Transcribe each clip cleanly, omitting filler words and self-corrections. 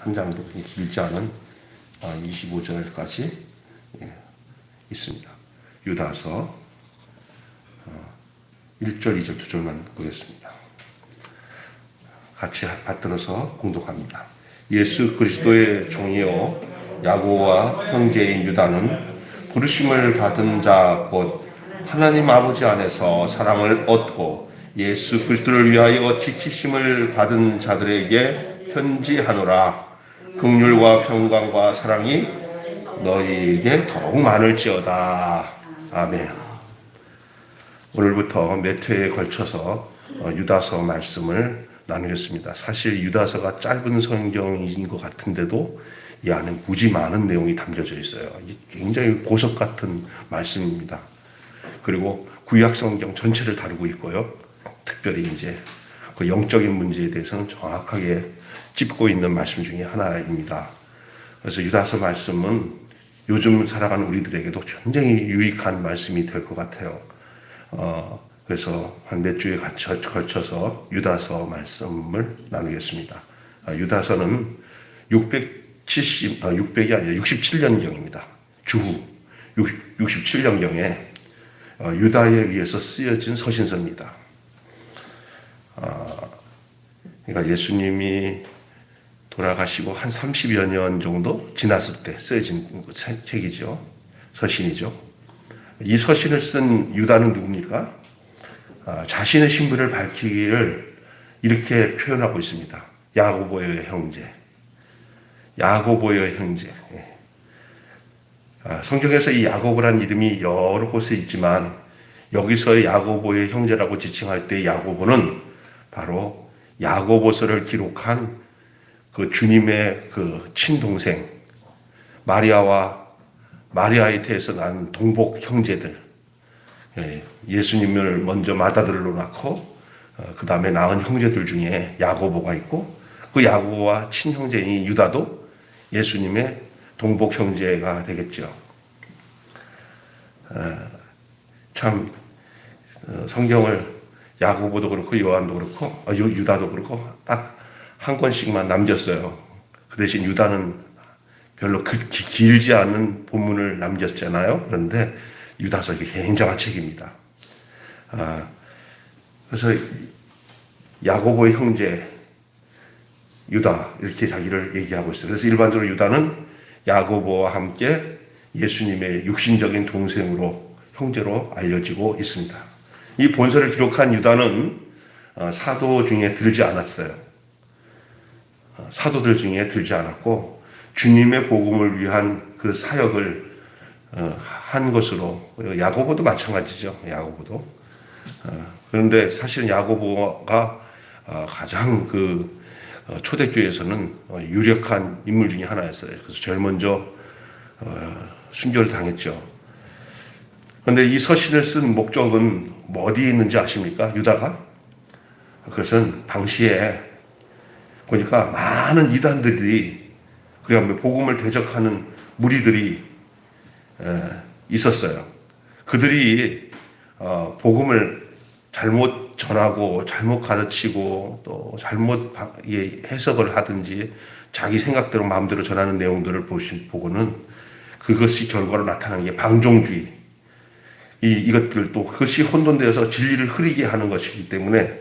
한 장도 길지 않은 25절까지 있습니다. 유다서 1절, 2절, 2절만 보겠습니다. 같이 받들어서 공독합니다. 예수 그리스도의 종이요 야고보와 형제인 유다는 부르심을 받은 자 곧 하나님 아버지 안에서 사랑을 얻고 예수 그리스도를 위하여 지키심을 받은 자들에게 편지하노라. 긍휼과 평강과 사랑이 너희에게 더욱 많을지어다. 아멘. 오늘부터 몇 회에 걸쳐서 유다서 말씀을 나누겠습니다. 사실 유다서가 짧은 성경인 것 같은데도 이 안에 무지 많은 내용이 담겨져 있어요. 굉장히 보석 같은 말씀입니다. 그리고 구약 성경 전체를 다루고 있고요. 특별히 이제 그 영적인 문제에 대해서는 정확하게 짚고 있는 말씀 중에 하나입니다. 그래서 유다서 말씀은 요즘 살아가는 우리들에게도 굉장히 유익한 말씀이 될 것 같아요. 그래서 한 몇 주에 걸쳐서 유다서 말씀을 나누겠습니다. 유다서는 600이 아니라 67년경입니다. 주후 67년경에 유다에 의해서 쓰여진 서신서입니다. 그러니까 예수님이 돌아가시고 한 30여 년 정도 지났을 때 쓰여진 책이죠. 서신이죠. 이 서신을 쓴 유다는 누굽니까? 자신의 신분을 밝히기를 이렇게 표현하고 있습니다. 야고보의 형제. 야고보의 형제. 성경에서 이 야고보란 이름이 여러 곳에 있지만 여기서의 야고보의 형제라고 지칭할 때 야고보는 바로 야고보서를 기록한 그 주님의 그 친동생 마리아의 태에서 난 동복 형제들, 예수님을 먼저 맏아들로 낳고 그 다음에 낳은 형제들 중에 야고보가 있고 그 야고보와 친형제인 유다도 예수님의 동복 형제가 되겠죠. 참 성경을 야고보도 그렇고 요한도 그렇고 유다도 그렇고 딱 한 권씩만 남겼어요. 그 대신 유다는 별로 길지 않은 본문을 남겼잖아요. 그런데 유다서 이게 굉장한 책입니다. 그래서 야고보의 형제 유다 이렇게 자기를 얘기하고 있어요. 그래서 일반적으로 유다는 야고보와 함께 예수님의 육신적인 동생으로 형제로 알려지고 있습니다. 이 본서를 기록한 유다는 사도 중에 들지 않았어요. 사도들 중에 들지 않았고 주님의 복음을 위한 그 사역을 한 것으로 야고보도 마찬가지죠. 야고보도. 그런데 사실은 야고보가 가장 그 초대교회에서는 유력한 인물 중에 하나였어요. 그래서 제일 먼저 순교를 당했죠. 그런데 이 서신을 쓴 목적은 어디에 있는지 아십니까? 유다가? 그것은 당시에 보니까 많은 이단들이 그리고 복음을 대적하는 무리들이 있었어요. 그들이 복음을 잘못 전하고 잘못 가르치고 또 잘못 해석을 하든지 자기 생각대로 마음대로 전하는 내용들을 보고는 그것이 결과로 나타나는 게 방종주의. 이것들도 그것이 혼돈되어서 진리를 흐리게 하는 것이기 때문에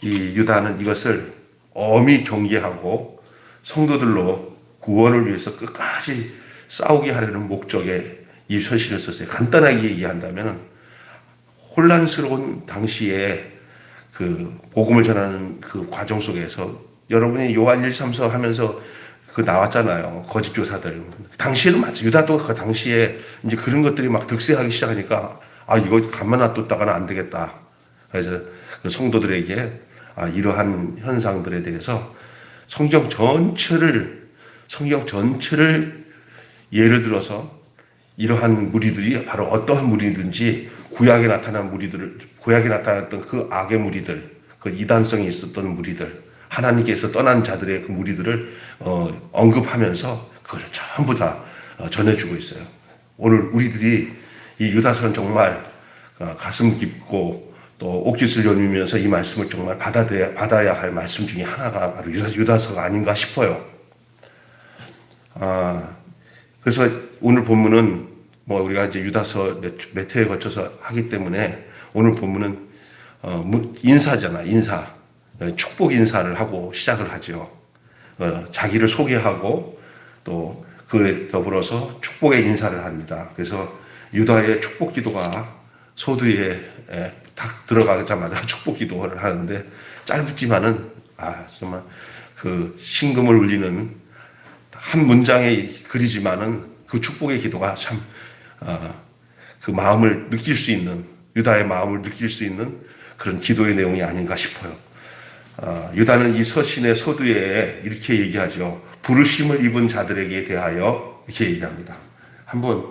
이 유다는 이것을 엄히 경계하고 성도들로 구원을 위해서 끝까지 싸우게 하려는 목적에 이 서신을 썼어요. 간단하게 얘기한다면 혼란스러운 당시에 그 복음을 전하는 그 과정 속에서 여러분이 요한 1~3서 하면서 그 나왔잖아요. 거짓 교사들. 당시에도 맞죠. 유다도 그 당시에 이제 그런 것들이 막 득세하기 시작하니까 이거 가만 놔뒀다가는 안 되겠다. 그래서 그 성도들에게 이러한 현상들에 대해서 성경 전체를 예를 들어서 이러한 무리들이 바로 어떠한 무리든지 구약에 나타났던 그 악의 무리들, 그 이단성이 있었던 무리들, 하나님께서 떠난 자들의 그 무리들을 언급하면서 그걸 전부 다 전해주고 있어요. 오늘 우리들이 이 유다서는 정말 가슴 깊고 또 옥깃을 여미면서 이 말씀을 정말 받아야 할 말씀 중에 하나가 바로 유다서가 아닌가 싶어요. 그래서 오늘 본문은 뭐 우리가 이제 유다서 몇 회에 거쳐서 하기 때문에 오늘 본문은 인사잖아, 인사. 축복 인사를 하고 시작을 하죠. 자기를 소개하고 또 그에 더불어서 축복의 인사를 합니다. 그래서 유다의 축복 기도가 소두에 딱 들어가자마자 축복 기도를 하는데 짧지만은 정말 그 신금을 울리는 한 문장에 그리지만은 그 축복의 기도가 참 그 마음을 느낄 수 있는, 유다의 마음을 느낄 수 있는 그런 기도의 내용이 아닌가 싶어요. 유다는 이 서신의 서두에 이렇게 얘기하죠. 부르심을 입은 자들에게 대하여 이렇게 얘기합니다. 한번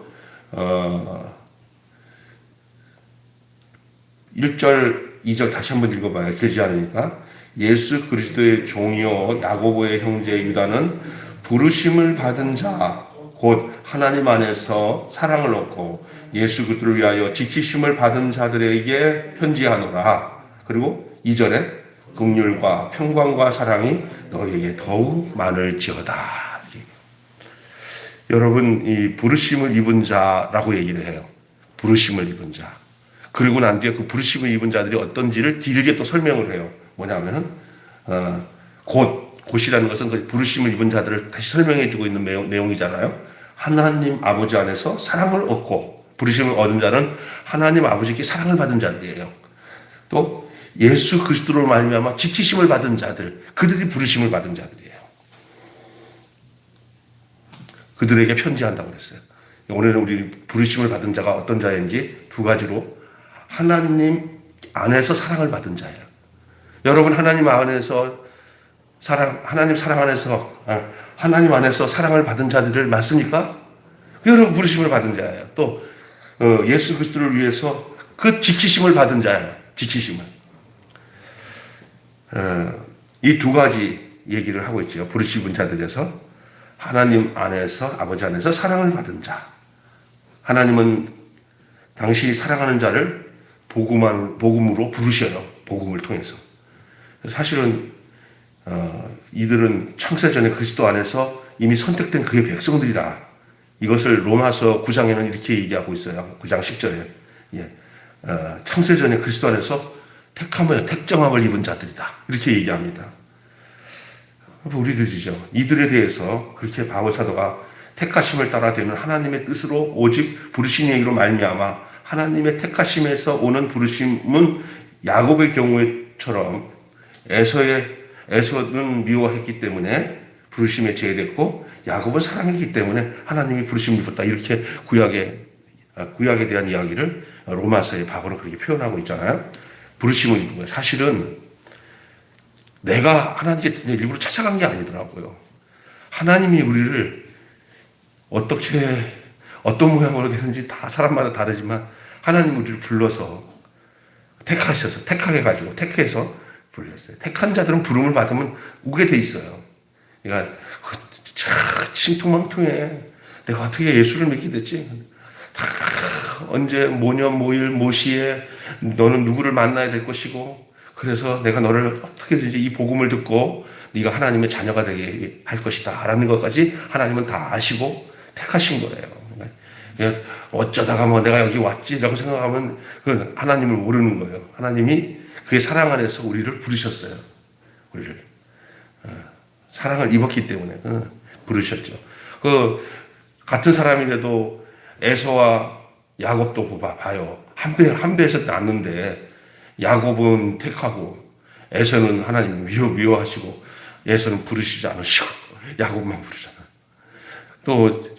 1절, 2절 다시 한번 읽어봐요. 길지 않으니까. 예수 그리스도의 종이요 야고보의 형제 유다는 부르심을 받은 자, 곧 하나님 안에서 사랑을 얻고 예수 그리스도를 위하여 지키심을 받은 자들에게 편지하노라. 그리고 2절에 긍휼과 평강과 사랑이 너에게 더욱 많을지어다. 여러분, 이 부르심을 입은 자라고 얘기를 해요. 부르심을 입은 자. 그리고 난 뒤에 그 부르심을 입은 자들이 어떤지를 길게 또 설명을 해요. 뭐냐면은 곧이라는 것은 그 부르심을 입은 자들을 다시 설명해 주고 있는 내용이잖아요. 하나님 아버지 안에서 사랑을 얻고, 부르심을 얻은 자는 하나님 아버지께 사랑을 받은 자들이에요. 또 예수 그리스도로 말미암아 지키심을 받은 자들, 그들이 부르심을 받은 자들이에요. 그들에게 편지한다고 그랬어요. 오늘은 우리 부르심을 받은 자가 어떤 자인지 두 가지로, 하나님 안에서 사랑을 받은 자예요. 여러분, 하나님 안에서 하나님 사랑 안에서, 하나님 안에서 사랑을 받은 자들을 맞습니까? 여러분, 부르심을 받은 자예요. 또 예수 그리스도를 위해서 그 지키심을 받은 자예요. 지키심을. 이 두 가지 얘기를 하고 있죠. 부르심은 자들에서 하나님 안에서, 아버지 안에서 사랑을 받은 자. 하나님은 당신이 사랑하는 자를 복음으로 부르셔요. 복음을 통해서. 사실은 이들은 창세전에 그리스도 안에서 이미 선택된 그의 백성들이라. 이것을 로마서 9장에는 이렇게 얘기하고 있어요. 9장 10절에. 창세전에 그리스도 안에서 택정함을 입은 자들이다. 이렇게 얘기합니다. 우리들이죠. 이들에 대해서 그렇게 바울 사도가 택하심을 따라 되는 하나님의 뜻으로 오직 부르신 얘기로 말미암아 하나님의 택하심에서 오는 부르심은 야곱의 경우처럼 에서는 미워했기 때문에 부르심에 제외됐고, 야곱은 사랑했기 때문에 하나님이 부르심을 입었다. 이렇게 구약에 대한 이야기를 로마서의 바울은 그렇게 표현하고 있잖아요. 부르심을 입은 거예요. 사실은 내가 하나님께 일부러 찾아간 게 아니더라고요. 하나님이 우리를 어떤 모양으로 되는지 다 사람마다 다르지만 하나님 우리를 불러서 택해서 불렀어요. 택한 자들은 부름을 받으면 오게 돼 있어요. 그러니까 신통망통해. 내가 어떻게 예수를 믿게 됐지? 언제 모년 모일 모시에 너는 누구를 만나야 될 것이고, 그래서 내가 너를 어떻게든지 이 복음을 듣고 네가 하나님의 자녀가 되게 할 것이다 라는 것까지 하나님은 다 아시고 택하신 거예요. 그러니까 어쩌다가 뭐 내가 여기 왔지라고 생각하면 그 하나님을 모르는 거예요. 하나님이 그의 사랑 안에서 우리를 부르셨어요. 우리를 사랑을 입었기 때문에 부르셨죠. 그 같은 사람이라도 에서와 야곱도 봐요. 한 배에서 낳는데 야곱은 택하고 에서는 하나님 미워하시고 에서는 부르시지 않으시고 야곱만 부르잖아요. 또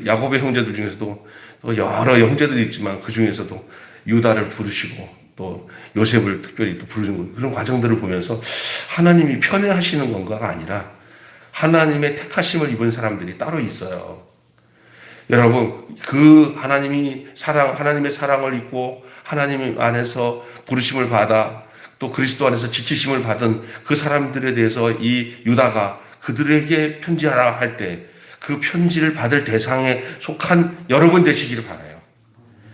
야곱의 형제들 중에서도 또 여러 형제들이 있지만 그 중에서도 유다를 부르시고 또 요셉을 특별히 또 부르는 그런 과정들을 보면서 하나님이 편애하시는 건가가 아니라 하나님의 택하심을 입은 사람들이 따로 있어요. 여러분, 그 하나님의 사랑을 입고 하나님 안에서 부르심을 받아 또 그리스도 안에서 지키심을 받은 그 사람들에 대해서 이 유다가 그들에게 편지하라 할 때 그 편지를 받을 대상에 속한 여러분 되시기를 바라요.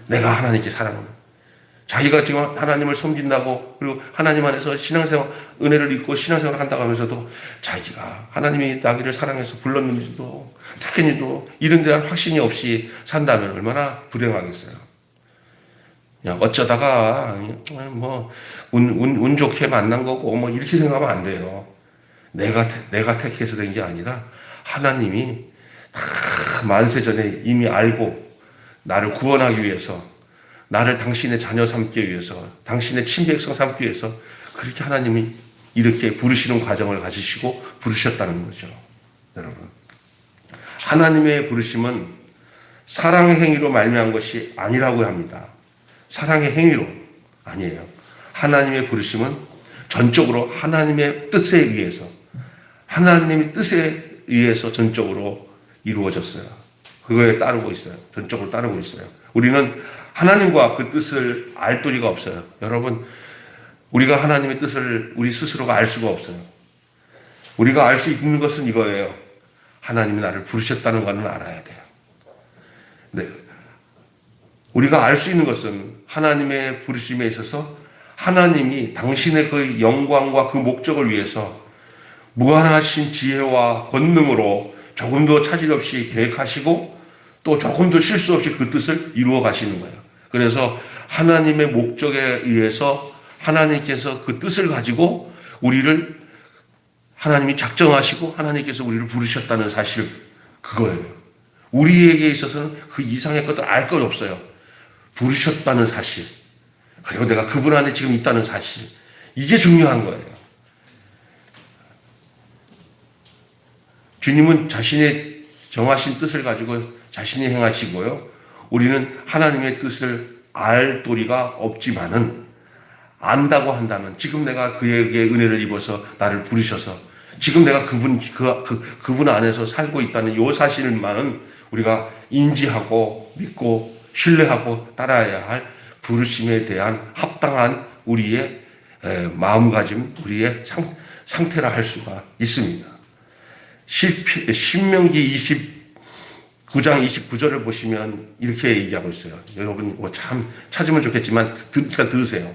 내가 하나님께 사랑합니다. 자기가 지금 하나님을 섬긴다고, 그리고 하나님 안에서 신앙생활, 은혜를 입고 신앙생활을 한다고 하면서도 자기가 하나님이 나기를 사랑해서 불렀는지도 택했는지도 이런 데 대한 확신이 없이 산다면 얼마나 불행하겠어요. 그냥 어쩌다가 뭐 운 좋게 만난 거고 뭐 이렇게 생각하면 안 돼요. 내가 택해서 된 게 아니라 하나님이 다 만세 전에 이미 알고 나를 구원하기 위해서, 나를 당신의 자녀 삼기 위해서, 당신의 친백성 삼기 위해서 그렇게 하나님이 이렇게 부르시는 과정을 가지시고 부르셨다는 거죠. 여러분, 하나님의 부르심은 사랑의 행위로 말미암은 것이 아니라고 합니다. 사랑의 행위로 아니에요. 하나님의 부르심은 전적으로 하나님의 뜻에 의해서, 하나님의 뜻에 의해서 전적으로 이루어졌어요. 그거에 따르고 있어요. 전적으로 따르고 있어요. 우리는 하나님과 그 뜻을 알 도리가 없어요. 여러분, 우리가 하나님의 뜻을 우리 스스로가 알 수가 없어요. 우리가 알 수 있는 것은 이거예요. 하나님이 나를 부르셨다는 것은 알아야 돼요. 네. 우리가 알 수 있는 것은 하나님의 부르심에 있어서 하나님이 당신의 그 영광과 그 목적을 위해서 무한하신 지혜와 권능으로 조금도 차질 없이 계획하시고 또 조금도 실수 없이 그 뜻을 이루어 가시는 거예요. 그래서 하나님의 목적에 의해서 하나님께서 그 뜻을 가지고 우리를 하나님이 작정하시고 하나님께서 우리를 부르셨다는 사실, 그거예요. 우리에게 있어서는 그 이상의 것들 알 것 없어요. 부르셨다는 사실, 그리고 내가 그분 안에 지금 있다는 사실, 이게 중요한 거예요. 주님은 자신의 정하신 뜻을 가지고 자신이 행하시고요. 우리는 하나님의 뜻을 알 도리가 없지만은 안다고 한다면, 지금 내가 그에게 은혜를 입어서 나를 부르셔서 지금 내가 그분 안에서 살고 있다는 이 사실만은 우리가 인지하고 믿고 신뢰하고 따라야 할 부르심에 대한 합당한 우리의 마음가짐, 우리의 상태라 할 수가 있습니다. 신명기 29장 29절을 보시면 이렇게 얘기하고 있어요. 여러분 참 찾으면 좋겠지만 일단 들으세요.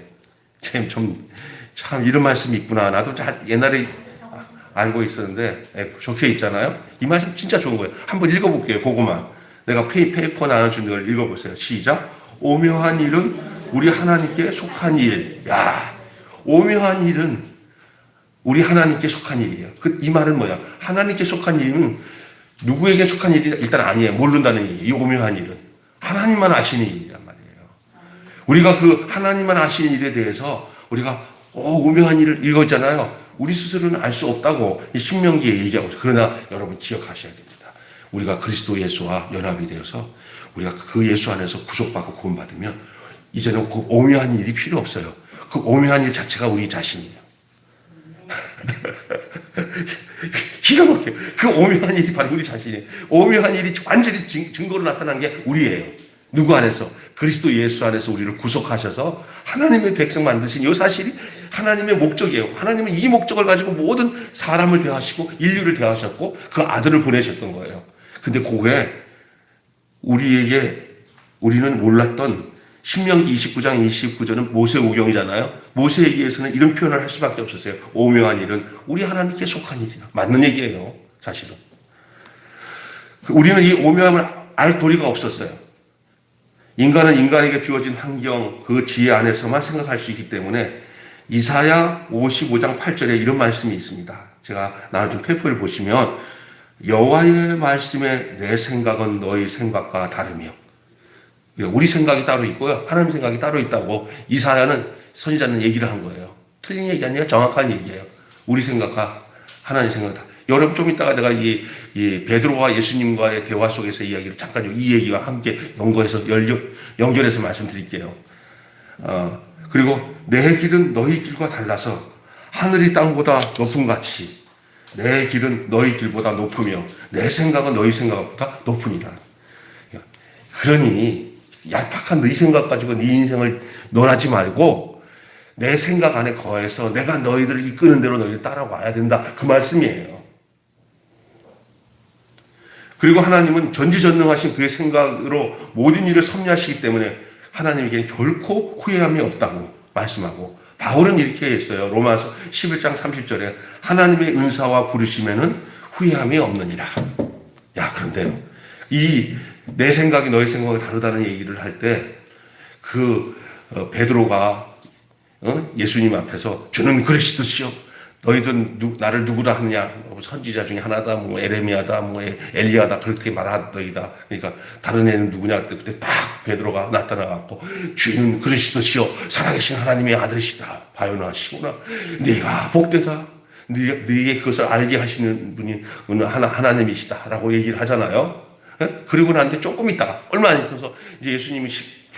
참 이런 말씀이 있구나. 나도 옛날에 알고 있었는데 적혀 있잖아요. 이 말씀 진짜 좋은 거예요. 한번 읽어볼게요. 그거만. 내가 페이퍼 나눠준 걸 읽어보세요. 시작. 오묘한 일은 우리 하나님께 속한 일. 야, 오묘한 일은 우리 하나님께 속한 일이에요. 이 말은 뭐야? 하나님께 속한 일은 누구에게 속한 일이 일단 아니에요. 모른다는 얘기예요. 이 오묘한 일은 하나님만 아시는 일이란 말이에요. 우리가 그 하나님만 아시는 일에 대해서 우리가 오묘한 일을 읽었잖아요. 우리 스스로는 알 수 없다고 이 신명기에 얘기하고 있어요. 그러나 여러분 기억하셔야 됩니다. 우리가 그리스도 예수와 연합이 되어서 우리가 그 예수 안에서 구속받고 구원받으면 이제는 그 오묘한 일이 필요 없어요. 그 오묘한 일 자체가 우리 자신이에요. 기가 막혀요. 그 오묘한 일이 바로 우리 자신이에요. 오묘한 일이 완전히 증거로 나타난 게 우리예요. 누구 안에서? 그리스도 예수 안에서 우리를 구속하셔서 하나님의 백성 만드신 이 사실이 하나님의 목적이에요. 하나님은 이 목적을 가지고 모든 사람을 대하시고 인류를 대하셨고 그 아들을 보내셨던 거예요. 근데 그게 우리는 몰랐던 신명기 29장 29절은 모세오경이잖아요. 모세에게서는 이런 표현을 할 수밖에 없었어요. 오묘한 일은 우리 하나님께 속한 일이다. 맞는 얘기예요. 사실은. 우리는 이 오묘함을 알 도리가 없었어요. 인간은 인간에게 주어진 환경, 그 지혜 안에서만 생각할 수 있기 때문에 이사야 55장 8절에 이런 말씀이 있습니다. 제가 나눠준 페이퍼를 보시면 여호와의 말씀에 내 생각은 너희 생각과 다르며, 우리 생각이 따로 있고요. 하나님 생각이 따로 있다고 이사야는 선지자는 얘기를 한 거예요. 틀린 얘기 아니에요. 정확한 얘기예요. 우리 생각과 하나님 생각이다. 여러분 좀 이따가 내가 이 베드로와 예수님과의 대화 속에서 이야기를 잠깐 이 얘기와 함께 연결해서 말씀드릴게요. 그리고 내 길은 너희 길과 달라서 하늘이 땅보다 높음 같이 내 길은 너희 길보다 높으며 내 생각은 너희 생각보다 높으니라. 그러니 얄팍한 너희 생각 가지고 네 인생을 논하지 말고 내 생각 안에 거해서 내가 너희들을 이끄는 대로 너희들 따라와야 된다. 그 말씀이에요. 그리고 하나님은 전지전능하신 그의 생각으로 모든 일을 섭리하시기 때문에 하나님에게 결코 후회함이 없다고 말씀하고, 바울은 이렇게 했어요. 로마서 11장 30절에 하나님의 은사와 부르심에는 후회함이 없느니라. 야, 그런데요, 이 내 생각이 너의 생각이 다르다는 얘기를 할 때 베드로가 예수님 앞에서 주는 그리스도시요, 너희들 나를 누구라 하느냐, 선지자 중에 하나다, 뭐 에레미야다, 뭐 엘리야다, 그렇게 말하더이다. 그러니까 다른 애는 누구냐, 그때 딱 베드로가 나타나갖고 주는 그리스도시요, 살아계신 하나님의 아들이시다. 바요나 시구나, 네가 복되다. 네게 그것을 알게 하시는 분이 하나님이시다라고 얘기를 하잖아요. 그리고 난 뒤에 조금 있다가, 얼마 안 있어서 이제 예수님이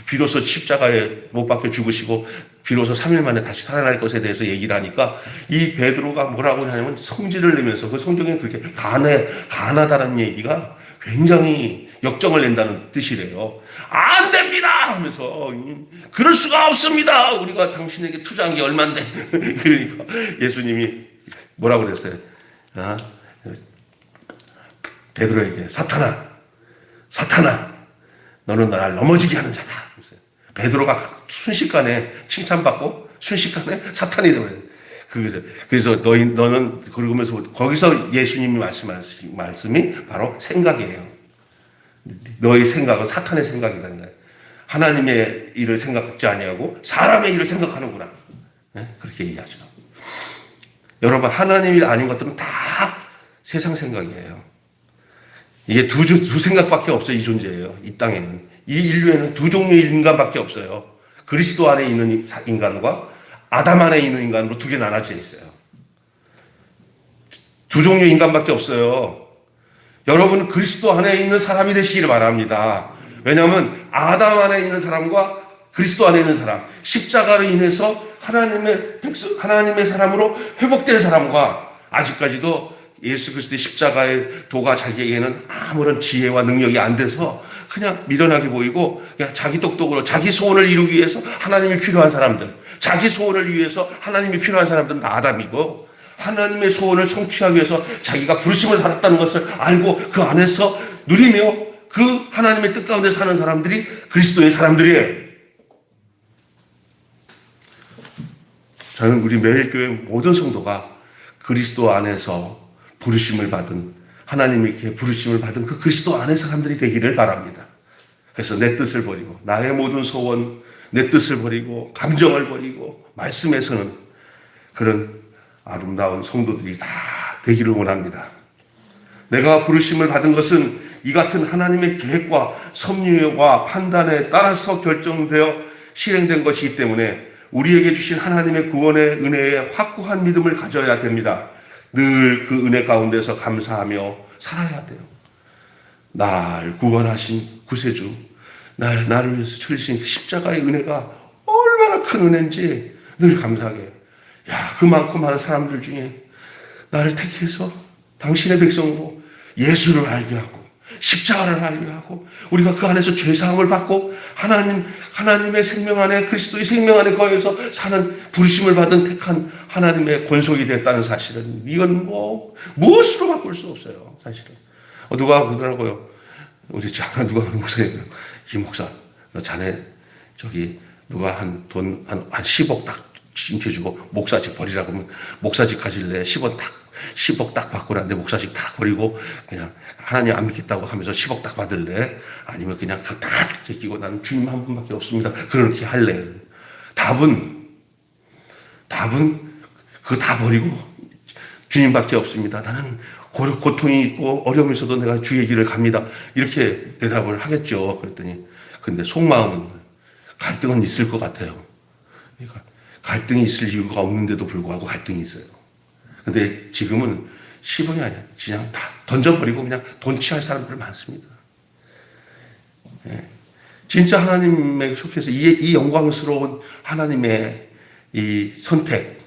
비로소 십자가에 못 박혀 죽으시고 비로소 3일 만에 다시 살아날 것에 대해서 얘기를 하니까, 이 베드로가 뭐라고 하냐면 성질을 내면서, 그 성경에 그렇게 가나다라는 얘기가 굉장히 역정을 낸다는 뜻이래요. 안 됩니다 하면서, 그럴 수가 없습니다, 우리가 당신에게 투자한 게 얼만데. 그러니까 예수님이 뭐라고 그랬어요? 베드로에게 사탄아, 너는 나를 넘어지게 하는 자다. 베드로가 순식간에 칭찬받고 순식간에 사탄이 되어요. 그래서 너는, 그러면서 거기서 예수님이 말씀하신 말씀이 바로 생각이에요. 너의 생각은 사탄의 생각이라는 거예요. 하나님의 일을 생각하지 아니하고 사람의 일을 생각하는구나. 그렇게 얘기하죠. 여러분, 하나님 일 아닌 것들은 다 세상 생각이에요. 이게 두 생각밖에 없어요. 이 존재예요. 이 땅에는. 이 인류에는 두 종류의 인간밖에 없어요. 그리스도 안에 있는 인간과 아담 안에 있는 인간으로 두 개 나눠져 있어요. 두 종류의 인간밖에 없어요. 여러분은 그리스도 안에 있는 사람이 되시기를 바랍니다. 왜냐하면 아담 안에 있는 사람과 그리스도 안에 있는 사람, 십자가로 인해서 하나님의 사람으로 회복된 사람과, 아직까지도 예수 그리스도의 십자가의 도가 자기에게는 아무런 지혜와 능력이 안 돼서 그냥 미련하게 보이고, 그냥 자기 똑똑으로 자기 소원을 이루기 위해서 하나님이 필요한 사람들, 자기 소원을 위해서 하나님이 필요한 사람들은 다 아담이고, 하나님의 소원을 성취하기 위해서 자기가 부르심을 받았다는 것을 알고 그 안에서 누리며 그 하나님의 뜻 가운데 사는 사람들이 그리스도의 사람들이에요. 저는 우리 매일교회 모든 성도가 그리스도 안에서 부르심을 받은, 하나님에게 부르심을 받은 그 그리스도 안의 사람들이 되기를 바랍니다. 그래서 내 뜻을 버리고, 나의 모든 소원, 내 뜻을 버리고, 감정을 버리고 말씀에서는 그런 아름다운 성도들이 다 되기를 원합니다. 내가 부르심을 받은 것은 이 같은 하나님의 계획과 섭리와 판단에 따라서 결정되어 실행된 것이기 때문에 우리에게 주신 하나님의 구원의 은혜에 확고한 믿음을 가져야 됩니다. 늘 그 은혜 가운데서 감사하며 살아야 돼요. 날 구원하신 구세주, 나를 위해서 쳐주신 십자가의 은혜가 얼마나 큰 은혜인지 늘 감사하게 해요. 야, 그 많고 많은 사람들 중에 나를 택해서 당신의 백성으로 예수를 알게 하고 십자가를 알게 하고, 우리가 그 안에서 죄사함을 받고 하나님의 생명 안에, 그리스도의 생명 안에 거해서 사는 부르심을 받은 택한 하나님의 권속이 됐다는 사실은, 이건 무엇으로 바꿀 수 없어요. 사실은. 누가 그러더라고요. 우리 누가 목사님, 이 목사, 너 자네 누가 한 10억 딱 심겨주고 목사직 버리라고 하면 목사직 가질래? 10억 딱 받고라는데 목사직 다 버리고 그냥 하나님 안 믿겠다고 하면서 10억 딱 받을래? 아니면 그냥 그거 다 제끼고 나는 주님 한 분밖에 없습니다, 그렇게 할래? 답은 그거 다 버리고 주님밖에 없습니다, 나는 고통이 있고 어려움이 있어도 내가 주의 길을 갑니다, 이렇게 대답을 하겠죠. 그랬더니, 근데 속마음은 갈등은 있을 것 같아요. 그러니까 갈등이 있을 이유가 없는데도 불구하고 갈등이 있어요. 근데 지금은 10원이 아니야, 그냥 다 던져버리고 그냥 돈 취할 사람들 많습니다. 예. 진짜 하나님에 속해서 이 영광스러운 하나님의 이 선택,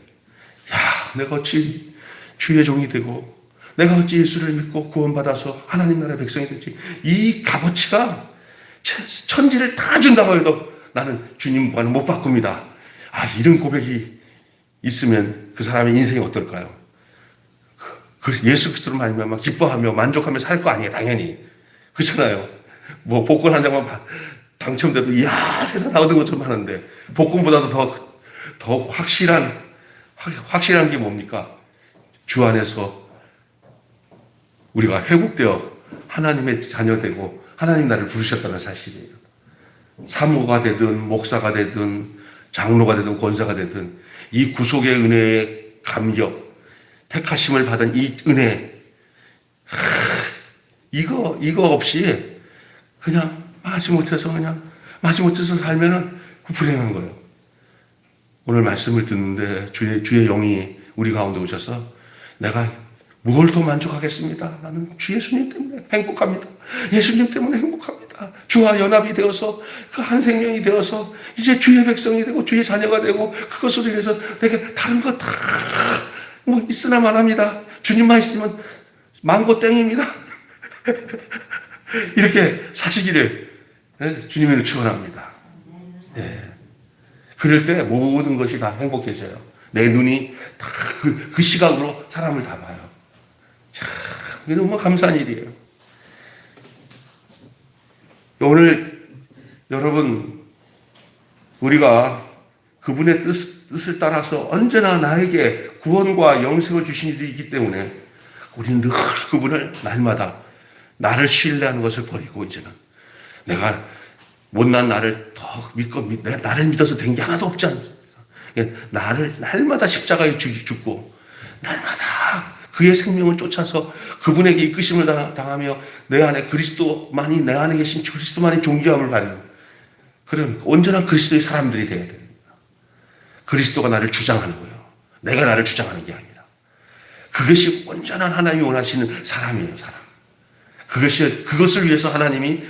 내가 어찌 주의 종이 되고, 내가 어찌 예수를 믿고 구원받아서 하나님 나라의 백성이 되지, 이 값어치가 천지를 다 준다고 해도 나는 주님과는 못 바꿉니다. 이런 고백이 있으면 그 사람의 인생이 어떨까요? 예수 그리스도를 말미암아 기뻐하며 만족하며 살 거 아니에요, 당연히. 그렇잖아요. 복권 한 장만 당첨돼도 이야 세상 다 얻은 것처럼 하는데 복권보다도 더 확실한 게 뭡니까? 주 안에서 우리가 회복되어 하나님의 자녀 되고 하나님 나를 부르셨다는 사실이에요. 사모가 되든 목사가 되든 장로가 되든 권사가 되든 이 구속의 은혜의 감격, 택하심을 받은 이 은혜, 이거 없이 그냥 마지못해서 살면은 불행한 거예요. 오늘 말씀을 듣는데 주의 영이 우리 가운데 오셔서 내가 뭘 더 만족하겠습니다. 나는 주 예수님 때문에 행복합니다. 예수님 때문에 행복합니다. 주와 연합이 되어서 그 한 생명이 되어서 이제 주의 백성이 되고 주의 자녀가 되고 그것으로 인해서 내게 다른 거 다 뭐 있으나 말합니다. 주님만 있으면 망고 땡입니다. 이렇게 사시기를 주님을 축원합니다. 네. 그럴 때 모든 것이 다 행복해져요. 내 눈이 다 그 시각으로 사람을 다 봐요. 참, 이게 너무 감사한 일이에요. 오늘 여러분, 우리가 그분의 뜻을 따라서 언제나 나에게 구원과 영생을 주신 일이 있기 때문에 우리는 늘 그분을 날마다 나를 신뢰하는 것을 버리고 이제는 내가 못난 나를 더 나를 믿어서 된 게 하나도 없지 않습니까? 나를 날마다 십자가에 죽고 날마다 그의 생명을 쫓아서 그분에게 이끄심을 당하며 내 안에 그리스도만이 내 안에 계신 그리스도만이 존귀함을 받는 그런 온전한 그리스도의 사람들이 되어야 됩니다. 그리스도가 나를 주장하는 거예요. 내가 나를 주장하는 게 아니라. 그것이 온전한 하나님이 원하시는 사람이에요, 사람. 그것을 위해서 하나님이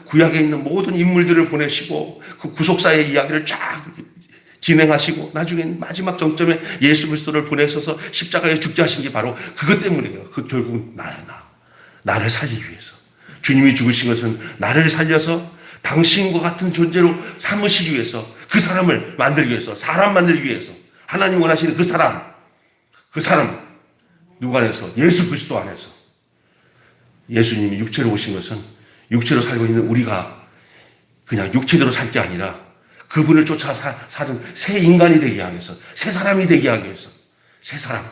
구약에 있는 모든 인물들을 보내시고 그 구속사의 이야기를 쫙 진행하시고 나중에 마지막 정점에 예수 그리스도를 보내셔서 십자가에 죽게 하신 게 바로 그것 때문이에요. 결국 나를 살리기 위해서. 주님이 죽으신 것은 나를 살려서 당신과 같은 존재로 삼으시기 위해서 그 사람을 만들기 위해서 사람 만들기 위해서 하나님 원하시는 그 사람 누구 안에서? 예수 그리스도 안에서. 예수님이 육체로 오신 것은 육체로 살고 있는 우리가 그냥 육체대로 살 게 아니라 그분을 쫓아 사는 새 인간이 되게 하기 위해서, 새 사람이 되게 하기 위해서, 새 사람.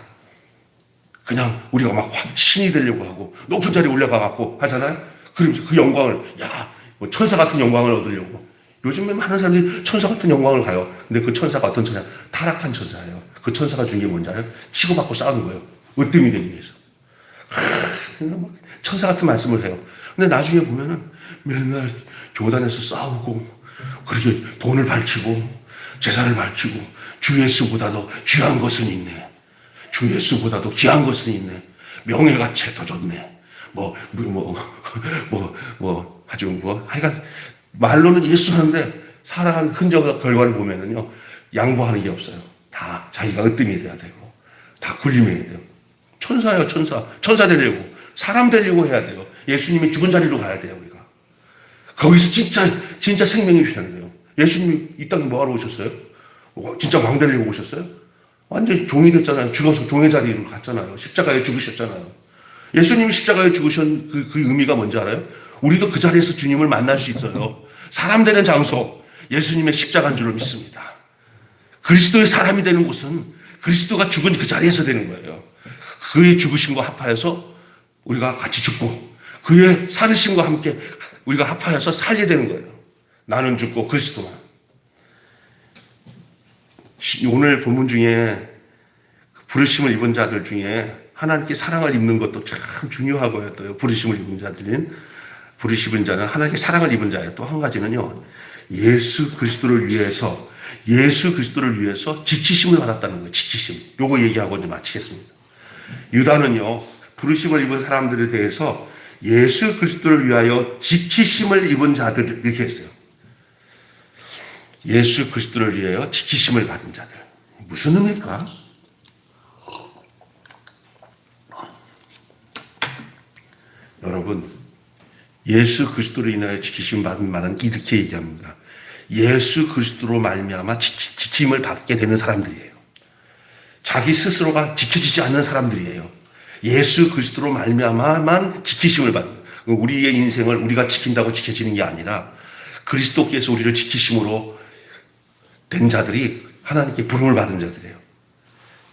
그냥 우리가 막 신이 되려고 하고 높은 자리에 올라가갖고 하잖아요. 그러면서 그 영광을 뭐 천사 같은 영광을 얻으려고. 요즘에 많은 사람들이 천사 같은 영광을 가요. 근데 그 천사가 어떤 천사야? 타락한 천사예요. 그 천사가 준 게 뭔지 알아요? 치고받고 싸우는 거예요. 으뜸이 되기 위해서. 천사 같은 말씀을 해요. 근데 나중에 보면은 맨날 교단에서 싸우고 그렇게 돈을 밝히고 재산을 밝히고 주 예수보다도 귀한 것은 있네. 주 예수보다도 귀한 것은 있네. 명예가 채 더 좋네. 하여간 말로는 예수 하는데 살아간 흔적 결과를 보면은요, 양보하는 게 없어요. 다 자기가 으뜸이 돼야 되고, 다 굴림해야 돼요. 천사예요, 천사. 천사 되려고, 사람 되려고 해야 돼요. 예수님이 죽은 자리로 가야 돼요, 우리가. 거기서 진짜 생명이 필요해요. 예수님이 이 땅에 뭐하러 오셨어요? 진짜 왕 되려고 오셨어요? 완전히 종이 됐잖아요. 죽어서 종의 자리로 갔잖아요. 십자가에 죽으셨잖아요. 예수님이 십자가에 죽으신 그 의미가 뭔지 알아요? 우리도 그 자리에서 주님을 만날 수 있어요. 사람 되는 장소, 예수님의 십자가인 줄로 믿습니다. 그리스도의 사람이 되는 곳은 그리스도가 죽은 그 자리에서 되는 거예요. 그의 죽으심과 합하여서 우리가 같이 죽고 그의 살으심과 함께 우리가 합하여서 살게 되는 거예요. 나는 죽고 그리스도만. 오늘 본문 중에 부르심을 입은 자들 중에 하나님께 사랑을 입는 것도 참 중요하고요. 또 부르심을 입은 자는 하나님께 사랑을 입은 자예요. 또 한 가지는요, 예수 그리스도를 위해서 지키심을 받았다는 거예요. 지키심. 요거 얘기하고 이제 마치겠습니다. 유다는요, 부르심을 입은 사람들에 대해서 예수 그리스도를 위하여 지키심을 입은 자들 이렇게 했어요. 예수 그리스도를 위하여 지키심을 받은 자들. 무슨 의미일까? 여러분, 예수 그리스도로 인하여 지키심 받은 말은 이렇게 얘기합니다. 예수 그리스도로 말미암아 지킴을 받게 되는 사람들이에요. 자기 스스로가 지켜지지 않는 사람들이에요. 예수 그리스도로 말미암아만 지키심을 받는, 우리의 인생을 우리가 지킨다고 지켜지는 게 아니라 그리스도께서 우리를 지키심으로 된 자들이 하나님께 부름을 받은 자들이에요.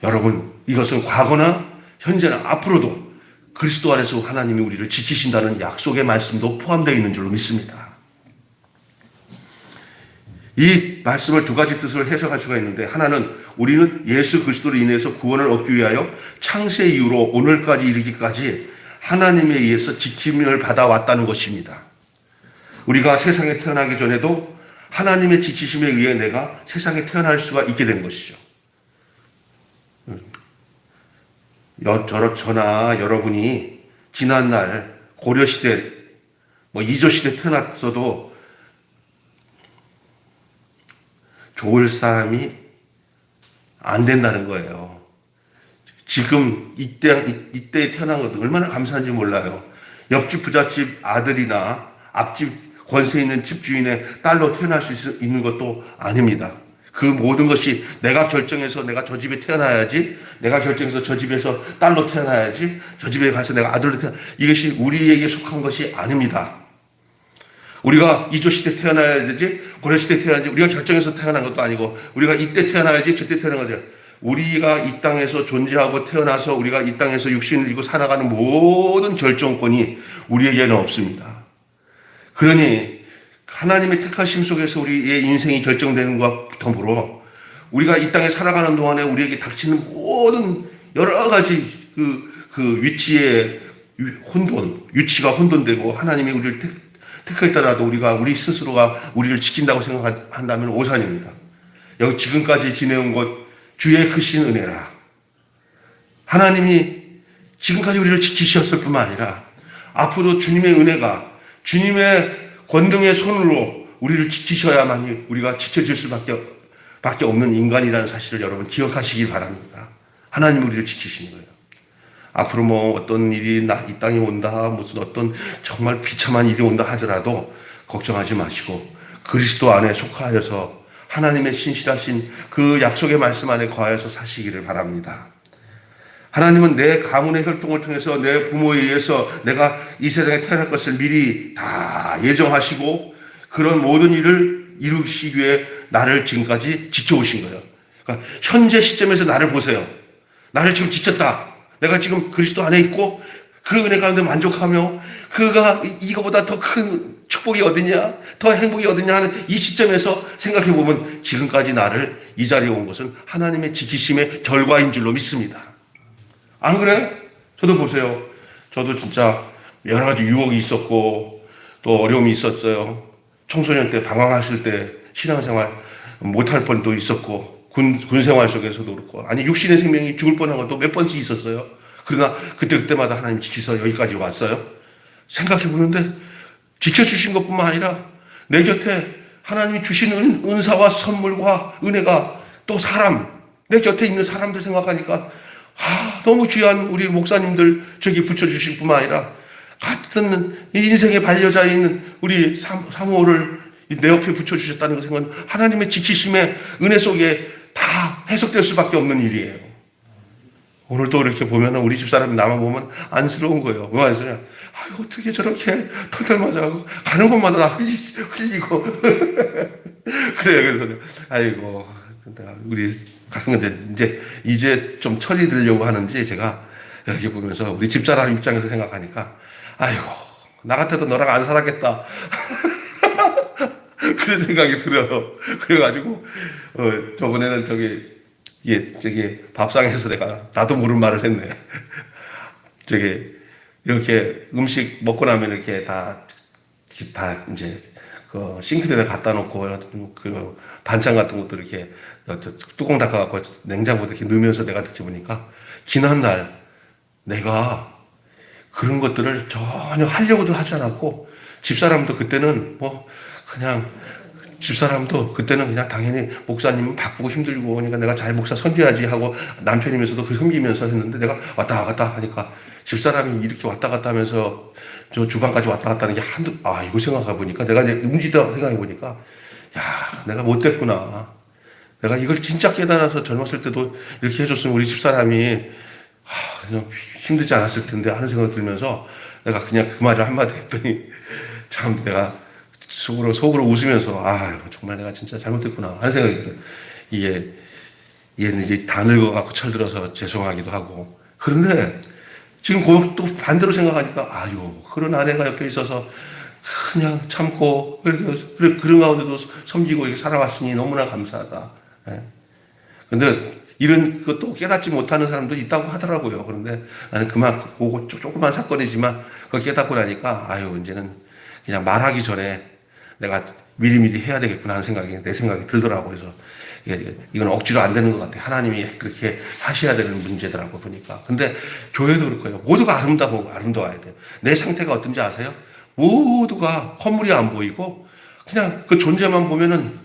여러분, 이것은 과거나 현재나 앞으로도 그리스도 안에서 하나님이 우리를 지키신다는 약속의 말씀도 포함되어 있는 줄로 믿습니다. 이 말씀을 두 가지 뜻을 해석할 수가 있는데, 하나는 우리는 예수 그리스도로 인해서 구원을 얻기 위하여 창세 이후로 오늘까지 이르기까지 하나님에 의해서 지킴을 받아왔다는 것입니다. 우리가 세상에 태어나기 전에도 하나님의 지키심에 의해 내가 세상에 태어날 수가 있게 된 것이죠. 저나 여러분이 지난날 고려시대, 이조시대 태어났어도 좋을 사람이 안 된다는 거예요. 지금 이때에 태어난 것도 얼마나 감사한지 몰라요. 옆집 부잣집 아들이나 앞집 권세 있는 집주인의 딸로 태어날 수 있는 것도 아닙니다. 그 모든 것이 내가 결정해서 내가 저 집에 태어나야지, 내가 결정해서 저 집에서 딸로 태어나야지, 저 집에 가서 내가 아들로 이것이 우리에게 속한 것이 아닙니다. 우리가 이조시대 태어나야 되지, 고려시대 태어나야지, 우리가 결정해서 태어난 것도 아니고, 우리가 이때 태어나야지, 저때 태어난 거죠. 우리가 이 땅에서 존재하고 태어나서 우리가 이 땅에서 육신을 입고 살아가는 모든 결정권이 우리에게는 없습니다. 그러니 하나님의 택하심 속에서 우리의 인생이 결정되는 것과 더불어 우리가 이 땅에 살아가는 동안에 우리에게 닥치는 모든 여러 가지 그 위치의 위치가 혼돈되고 하나님이 우리를 택했더라도 우리가 우리 스스로가 우리를 지킨다고 생각한다면 오산입니다. 여기 지금까지 지내온 것 주의 크신 은혜라. 하나님이 지금까지 우리를 지키셨을 뿐만 아니라 앞으로 주님의 은혜가 주님의 권능의 손으로 우리를 지키셔야만이 우리가 지켜질 수밖에 없는 인간이라는 사실을 여러분 기억하시기 바랍니다. 하나님이 우리를 지키시는 거예요. 앞으로 어떤 일이 이 땅에 온다, 무슨 어떤 정말 비참한 일이 온다 하더라도 걱정하지 마시고 그리스도 안에 속하여서 하나님의 신실하신 그 약속의 말씀 안에 거하여서 사시기를 바랍니다. 하나님은 내 가문의 혈통을 통해서 내 부모에 의해서 내가 이 세상에 태어날 것을 미리 다 예정하시고 그런 모든 일을 이루시기 위해 나를 지금까지 지켜오신 거예요. 그러니까 현재 시점에서 나를 보세요. 나를 지금 지켰다. 내가 지금 그리스도 안에 있고 그 은혜 가운데 만족하며 그가 이거보다 더 큰 축복이 어디냐, 더 행복이 어디냐 하는 이 시점에서 생각해 보면 지금까지 나를 이 자리에 온 것은 하나님의 지키심의 결과인 줄로 믿습니다. 안 그래요? 저도 보세요. 저도 진짜 여러 가지 유혹이 있었고 또 어려움이 있었어요. 청소년 때 방황했을 때 신앙생활 못할 뻔도 있었고 군 생활 속에서도 그렇고 아니 육신의 생명이 죽을 뻔한 것도 몇 번씩 있었어요. 그러나 그때마다 하나님 지키셔서 여기까지 왔어요. 생각해 보는데 지켜주신 것뿐만 아니라 내 곁에 하나님이 주신 은사와 선물과 은혜가 또 내 곁에 있는 사람들 생각하니까 너무 귀한 우리 목사님들 저기 붙여주실 뿐만 아니라 같은 인생의 반려자에 있는 우리 사모를 내 옆에 붙여주셨다는 것은 하나님의 지키심의 은혜 속에 다 해석될 수밖에 없는 일이에요. 오늘도 이렇게 보면 우리 집사람이 나만 보면 안쓰러운 거예요. 왜 안쓰러워? 어떻게 저렇게 털털 맞아가고 가는 곳마다 다 흘리고 그래요. 그래서 아이고 우리 가끔 이제 좀 철이 들려고 하는지 제가 이렇게 보면서 우리 집사람 입장에서 생각하니까 아이고 나 같아도 너랑 안 살았겠다 그런 생각이 들어요. 그래가지고 저번에는 저기 밥상에서 내가 나도 모르는 말을 했네. 이렇게 음식 먹고 나면 이렇게 다 이제 그 싱크대에 갖다 놓고 그 반찬 같은 것도 이렇게 뚜껑 닦아갖고 냉장고에 이렇게 넣으면서 내가 듣지 보니까 지난날 내가 그런 것들을 전혀 하려고도 하지 않았고 집사람도 그때는 그냥 당연히 목사님은 바쁘고 힘들고 그러니까 내가 잘 목사 섬겨야지 하고 남편이면서도 그 섬기면서 했는데 내가 왔다 갔다 하니까 집사람이 이렇게 왔다 갔다 하면서 저 주방까지 왔다 갔다 하는 게 이거 생각해 보니까 내가 이제 움직이다 생각해 보니까 내가 못됐구나. 내가 이걸 진짜 깨달아서 젊었을 때도 이렇게 해줬으면 우리 집사람이 그냥 힘들지 않았을 텐데 하는 생각이 들면서 내가 그냥 그 말을 한마디 했더니 참 내가 속으로 웃으면서, 아, 정말 내가 진짜 잘못했구나 하는 생각이 들어요. 이게, 얘는 이제 다 늙어갖고 철들어서 죄송하기도 하고. 그런데 지금 또 반대로 생각하니까, 아유, 그런 아내가 옆에 있어서 그냥 참고, 그런 가운데도 섬기고 이렇게 살아왔으니 너무나 감사하다. 예. 근데 이런 것도 깨닫지 못하는 사람도 있다고 하더라고요. 그런데 나는 그거 조그만 사건이지만 그걸 깨닫고 나니까, 아유, 이제는 그냥 말하기 전에 내가 미리미리 해야 되겠구나 하는 내 생각이 들더라고요. 그래서 이건 억지로 안 되는 것 같아요. 하나님이 그렇게 하셔야 되는 문제더라고 보니까. 근데 교회도 그럴 거예요. 모두가 아름다워야 돼요. 내 상태가 어떤지 아세요? 모두가 허물이 안 보이고 그냥 그 존재만 보면은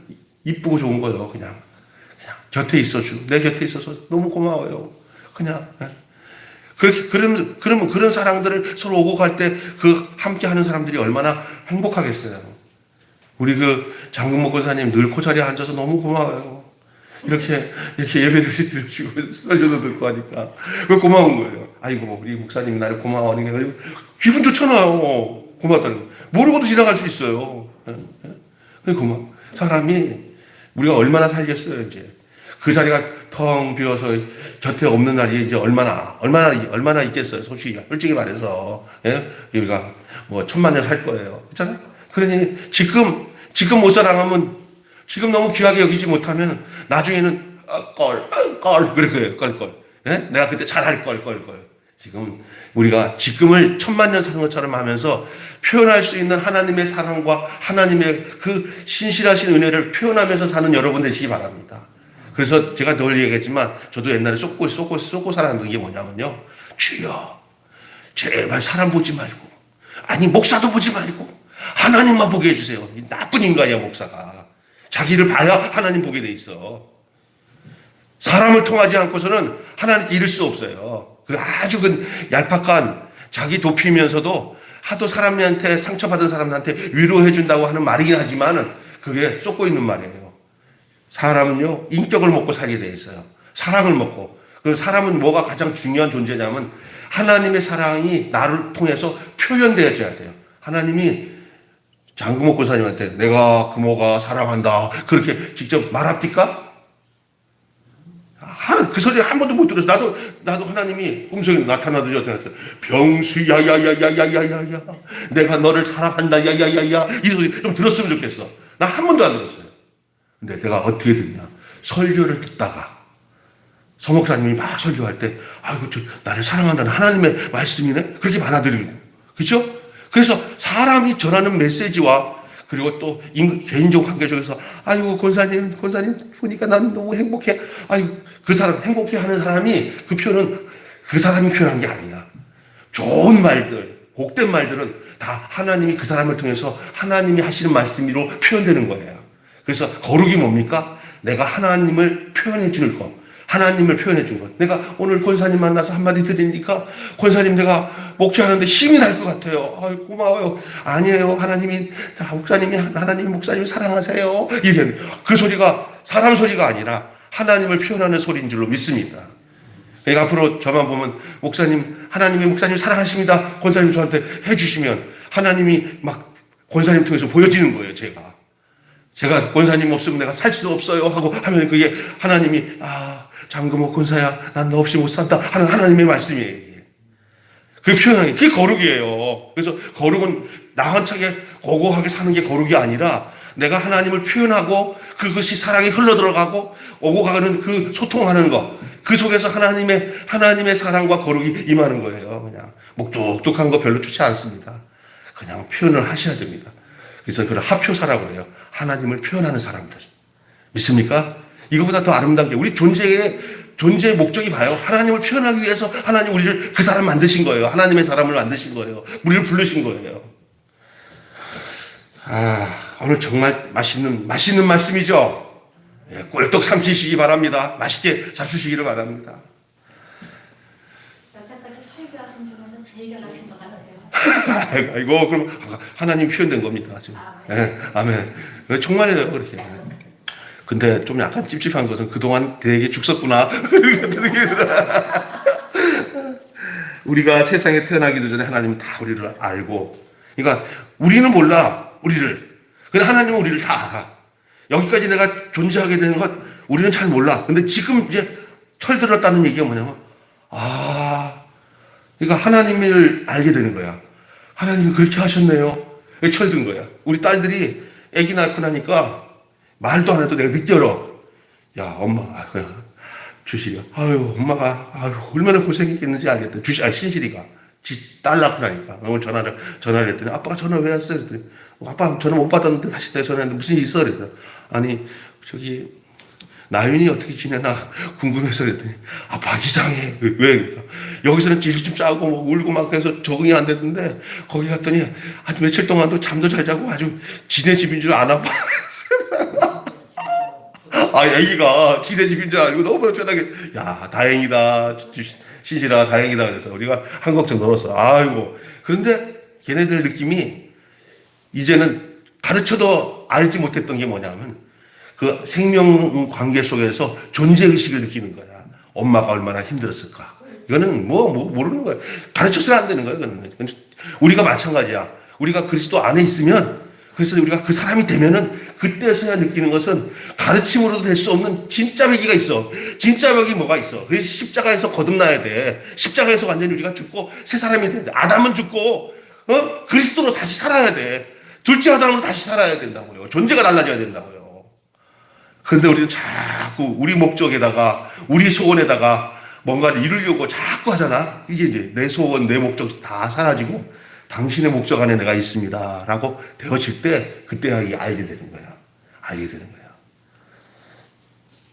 이쁘고 좋은 거예요. 그냥 곁에 내 곁에 있어서 너무 고마워요. 그냥. 그러면 그런 사랑들을 서로 오고 갈 때 그 함께 하는 사람들이 얼마나 행복하겠어요. 우리 장금 목사님 늘 그 자리에 앉아서 너무 고마워요. 이렇게 예배를 드리시고 설교도 듣고 하니까 그 고마운 거예요. 아이고, 우리 목사님이 나를 고마워하는 게 기분 좋잖아요. 고맙다는 거. 모르고도 지나갈 수 있어요. 고마워. 사람이 우리가 얼마나 살겠어요, 이제. 그 자리가 텅 비어서 곁에 없는 날이 이제 얼마나 있겠어요, 솔직히 말해서. 예? 우리가 뭐 1000만 년 살 거예요. 그렇잖아요? 그러니 지금 못 사랑하면, 지금 너무 귀하게 여기지 못하면 나중에는 그럴 거예요. 껄껄. 예? 내가 그때 잘할 걸. 지금 우리가 지금을 1000만 년 사는 것처럼 하면서 표현할 수 있는 하나님의 사랑과 하나님의 그 신실하신 은혜를 표현하면서 사는 여러분 되시기 바랍니다. 그래서 제가 늘 얘기했지만 저도 옛날에 쏟고 살았던 게 뭐냐면요. 주여, 제발 사람 보지 말고, 아니 목사도 보지 말고 하나님만 보게 해주세요. 이 나쁜 인간이야, 목사가. 자기를 봐야 하나님 보게 돼 있어. 사람을 통하지 않고서는 하나님 이룰 수 없어요. 아주 얄팍한 자기 돕히면서도 하도 사람한테 상처받은 사람한테 위로해준다고 하는 말이긴 하지만은 그게 쏟고 있는 말이에요. 사람은요, 인격을 먹고 살게 돼 있어요. 사랑을 먹고. 그리고 사람은 뭐가 가장 중요한 존재냐면 하나님의 사랑이 나를 통해서 표현되어져야 돼요. 하나님이 장금옥 고사님한테 내가 금호가 사랑한다 그렇게 직접 말합니까? 그 소리 한 번도 못 들었어. 나도 하나님이 꿈속에 나타나더니 병수야야야야야야야야 내가 너를 사랑한다 야야야야 이 소리 좀 들었으면 좋겠어. 나 한 번도 안 들었어요. 근데 내가 어떻게 듣냐? 설교를 듣다가 서목사님이 막 설교할 때 아이고 나를 사랑한다는 하나님의 말씀이네 그렇게 받아들이고 그렇죠? 그래서 사람이 전하는 메시지와 그리고 또 개인적 관계 속에서 아이고 권사님 보니까 난 너무 행복해. 아이고 그 사람 행복해하는 사람이 그 표현은 그 사람이 표현한 게 아니야. 좋은 말들, 복된 말들은 다 하나님이 그 사람을 통해서 하나님이 하시는 말씀으로 표현되는 거예요. 그래서 거룩이 뭡니까? 내가 하나님을 표현해 주는 것. 하나님을 표현해 준 것. 내가 오늘 권사님 만나서 한마디 드리니까 권사님 내가 목회하는데 힘이 날 것 같아요. 아유, 고마워요. 아니에요. 하나님이 목사님 사랑하세요. 이게 그 소리가 사람 소리가 아니라 하나님을 표현하는 소리인 줄로 믿습니다. 그러니까 앞으로 저만 보면 목사님 사랑하십니다. 권사님 저한테 해주시면 하나님이 막 권사님 통해서 보여지는 거예요. 제가 권사님 없으면 내가 살 수도 없어요 하고 하면 그게 하나님이 장금옥 권사야 난 너 없이 못 산다 하는 하나님의 말씀이에요. 그 표현이 그게 거룩이에요. 그래서 거룩은 나한차게 고고하게 사는 게 거룩이 아니라 내가 하나님을 표현하고 그것이 사랑이 흘러들어가고 오고 가는 그 소통하는 것 그 속에서 하나님의 사랑과 거룩이 임하는 거예요. 그냥 묵뚝뚝한 거 별로 좋지 않습니다. 그냥 표현을 하셔야 됩니다. 그래서 그걸 하표사라고 해요. 하나님을 표현하는 사람들. 믿습니까? 이거보다 더 아름다운 게 우리 존재의 목적이 봐요. 하나님을 표현하기 위해서 하나님 우리를 그 사람 만드신 거예요. 하나님의 사람을 만드신 거예요. 우리를 부르신 거예요. 오늘 정말 맛있는 말씀이죠. 예, 꿀떡 삼키시기 바랍니다. 맛있게 잡수시기를 바랍니다. 여태까지 설교하신 중에서 제일 잘하신 것 같아요. 아이고, 그럼 하나님 표현된 겁니다. 지금. 예, 아멘. 정말이에요, 그렇게. 근데 좀 약간 찝찝한 것은 그동안 되게 죽었구나. 우리가 세상에 태어나기도 전에 하나님은 다 우리를 알고, 그러니까 우리는 몰라, 우리를. 근데 하나님은 우리를 다 알아. 여기까지 내가 존재하게 되는 것 우리는 잘 몰라. 근데 지금 이제 철들었다는 얘기가 뭐냐면, 그러니까 하나님을 알게 되는 거야. 하나님이 그렇게 하셨네요. 철든 거야. 우리 딸들이 아기 낳고 나니까 말도 안 해도 내가 느껴러. 야, 엄마, 주실이가, 엄마가, 얼마나 고생했겠는지 알겠다. 신실이가. 딸 낳고 나니까. 전화를 했더니, 아빠가 전화 왜 왔어요? 그랬더니, 아빠 전화 못 받았는데 다시 내가 전화했는데 무슨 일 있어? 그랬더니, 아니, 나윤이 어떻게 지내나 궁금해서 그랬더니, 아빠 이상해. 왜? 그러니까 여기서는 질이 좀 짜고 뭐 울고 막 해서 적응이 안 됐는데, 거기 갔더니 아주 며칠 동안도 잠도 잘 자고 아주 지네 집인 줄 아나 봐. 애기가 지네 집인 줄 알고 너무 편하게, 야, 다행이다. 신실아, 다행이다. 그래서 우리가 한 걱정 넣었어. 아이고. 그런데 걔네들 느낌이 이제는 가르쳐도 알지 못했던 게 뭐냐면, 그 생명 관계 속에서 존재의식을 느끼는 거야. 엄마가 얼마나 힘들었을까. 이거는 모르는 거야. 가르쳐서는 안 되는 거야. 이거는. 우리가 마찬가지야. 우리가 그리스도 안에 있으면, 그래서 우리가 그 사람이 되면은 그때서야 느끼는 것은 가르침으로도 될 수 없는 진짜 벽이가 있어. 진짜 벽이 뭐가 있어. 그래서 십자가에서 거듭나야 돼. 십자가에서 완전히 우리가 죽고 새 사람이 돼야 돼. 아담은 죽고, 그리스도로 다시 살아야 돼. 둘째 아담으로 다시 살아야 된다고요. 존재가 달라져야 된다고요. 근데 우리는 자꾸 우리 목적에다가, 우리 소원에다가 뭔가를 이루려고 자꾸 하잖아. 이게 이제 내 소원, 내 목적 다 사라지고 당신의 목적 안에 내가 있습니다. 라고 되어질 때, 그때야 알게 되는 거야. 알게 되는 거야.